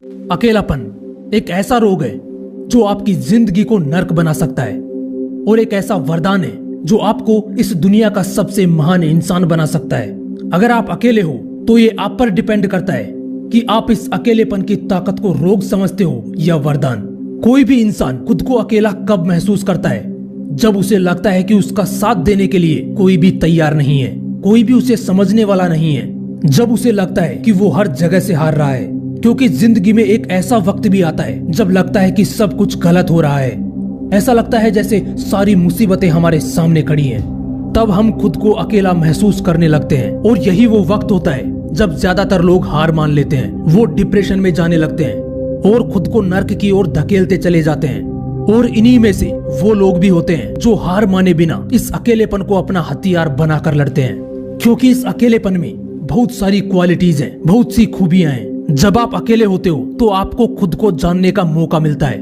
अकेलापन एक ऐसा रोग है जो आपकी जिंदगी को नर्क बना सकता है और एक ऐसा वरदान है जो आपको इस दुनिया का सबसे महान इंसान बना सकता है। अगर आप अकेले हो तो ये आप पर डिपेंड करता है कि आप इस अकेलेपन की ताकत को रोग समझते हो या वरदान। कोई भी इंसान खुद को अकेला कब महसूस करता है? जब उसे लगता है कि उसका साथ देने के लिए कोई भी तैयार नहीं है, कोई भी उसे समझने वाला नहीं है। जब उसे लगता है कि वो हर जगह से हार रहा है, क्योंकि जिंदगी में एक ऐसा वक्त भी आता है जब लगता है कि सब कुछ गलत हो रहा है। ऐसा लगता है जैसे सारी मुसीबतें हमारे सामने खड़ी हैं। तब हम खुद को अकेला महसूस करने लगते हैं और यही वो वक्त होता है जब ज्यादातर लोग हार मान लेते हैं। वो डिप्रेशन में जाने लगते हैं और खुद को नर्क की ओर धकेलते चले जाते हैं। और इन्हीं में से वो लोग भी होते हैं जो हार माने बिना इस अकेलेपन को अपना हथियार बनाकर लड़ते हैं, क्योंकि इस अकेलेपन में बहुत सारी क्वालिटीज हैं, बहुत सी खूबियां हैं। जब आप अकेले होते हो तो आपको खुद को जानने का मौका मिलता है।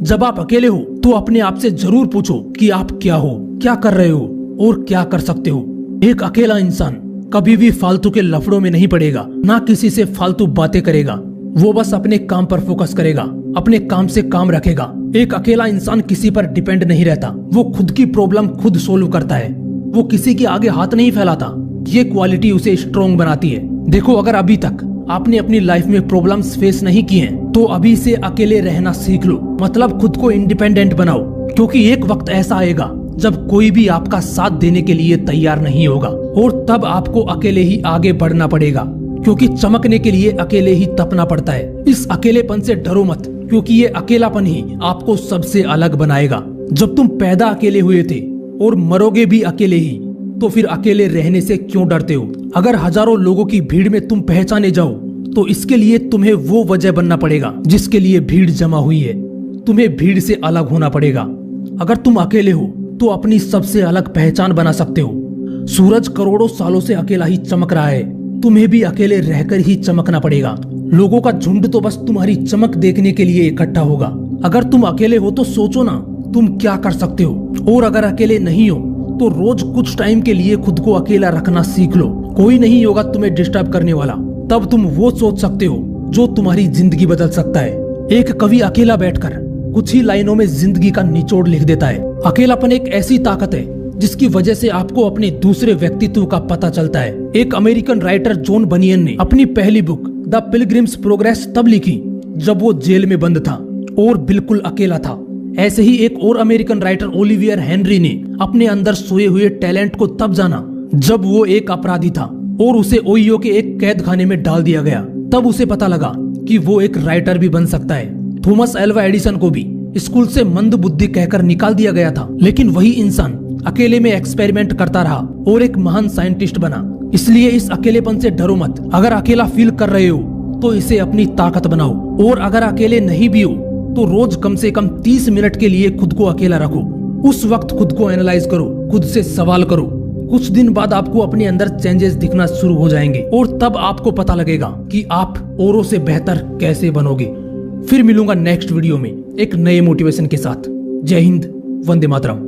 जब आप अकेले हो तो अपने आप से जरूर पूछो कि आप क्या हो, क्या कर रहे हो और क्या कर सकते हो। एक अकेला इंसान कभी भी फालतू के लफड़ों में नहीं पड़ेगा, ना किसी से फालतू बातें करेगा। वो बस अपने काम पर फोकस करेगा, अपने काम से काम रखेगा। एक अकेला इंसान किसी पर डिपेंड नहीं रहता, वो खुद की प्रॉब्लम खुद सोल्व करता है। वो किसी के आगे हाथ नहीं फैलाता। ये क्वालिटी उसे स्ट्रॉन्ग बनाती है। देखो, अगर अभी तक आपने अपनी लाइफ में प्रॉब्लम्स फेस नहीं किए हैं तो अभी से अकेले रहना सीख लो। मतलब खुद को इंडिपेंडेंट बनाओ, क्योंकि एक वक्त ऐसा आएगा जब कोई भी आपका साथ देने के लिए तैयार नहीं होगा और तब आपको अकेले ही आगे बढ़ना पड़ेगा, क्योंकि चमकने के लिए अकेले ही तपना पड़ता है। इस अकेलेपन से डरो मत, क्योंकि ये अकेलापन ही आपको सबसे अलग बनाएगा। जब तुम पैदा अकेले हुए थे और मरोगे भी अकेले ही, तो फिर अकेले रहने से क्यों डरते हो? अगर हजारों लोगों की भीड़ में तुम पहचाने जाओ तो इसके लिए तुम्हें वो वजह बनना पड़ेगा जिसके लिए भीड़ जमा हुई है। तुम्हें भीड़ से अलग होना पड़ेगा। अगर तुम अकेले हो तो अपनी सबसे अलग पहचान बना सकते हो। सूरज करोड़ों सालों से अकेला ही चमक रहा है, तुम्हें भी अकेले रहकर ही चमकना पड़ेगा। लोगों का झुंड तो बस तुम्हारी चमक देखने के लिए इकट्ठा होगा। अगर तुम अकेले हो तो सोचो ना तुम क्या कर सकते हो, और अगर अकेले नहीं हो तो रोज कुछ टाइम के लिए खुद को अकेला रखना सीख लो। कोई नहीं होगा तुम्हें डिस्टर्ब करने वाला, तब तुम वो सोच सकते हो जो तुम्हारी जिंदगी बदल सकता है। एक कवि अकेला बैठकर कुछ ही लाइनों में जिंदगी का निचोड़ लिख देता है। अकेलापन एक ऐसी ताकत है जिसकी वजह से आपको अपने दूसरे व्यक्तित्व का पता चलता है। एक अमेरिकन राइटर जॉन बनियन ने अपनी पहली बुक द पिलग्रिम्स प्रोग्रेस तब लिखी जब वो जेल में बंद था और बिल्कुल अकेला था। ऐसे ही एक और अमेरिकन राइटर ओलिवियर हेनरी ने अपने अंदर सोए हुए टैलेंट को तब जाना जब वो एक अपराधी था और उसे ओहियो के एक कैद खाने में डाल दिया गया। तब उसे पता लगा कि वो एक राइटर भी बन सकता है। थॉमस एल्वा एडिसन को भी स्कूल से मंद बुद्धि कहकर निकाल दिया गया था, लेकिन वही इंसान अकेले में एक्सपेरिमेंट करता रहा और एक महान साइंटिस्ट बना। इसलिए इस अकेलेपन से डरो मत। अगर अकेला फील कर रहे हो तो इसे अपनी ताकत बनाओ, और अगर अकेले नहीं भी हो तो रोज कम से कम 30 मिनट के लिए खुद को अकेला रखो। उस वक्त खुद को एनालाइज करो, खुद से सवाल करो। कुछ दिन बाद आपको अपने अंदर चेंजेस दिखना शुरू हो जाएंगे और तब आपको पता लगेगा कि आप औरों से बेहतर कैसे बनोगे। फिर मिलूंगा नेक्स्ट वीडियो में एक नए मोटिवेशन के साथ। जय हिंद, वंदे मातरम।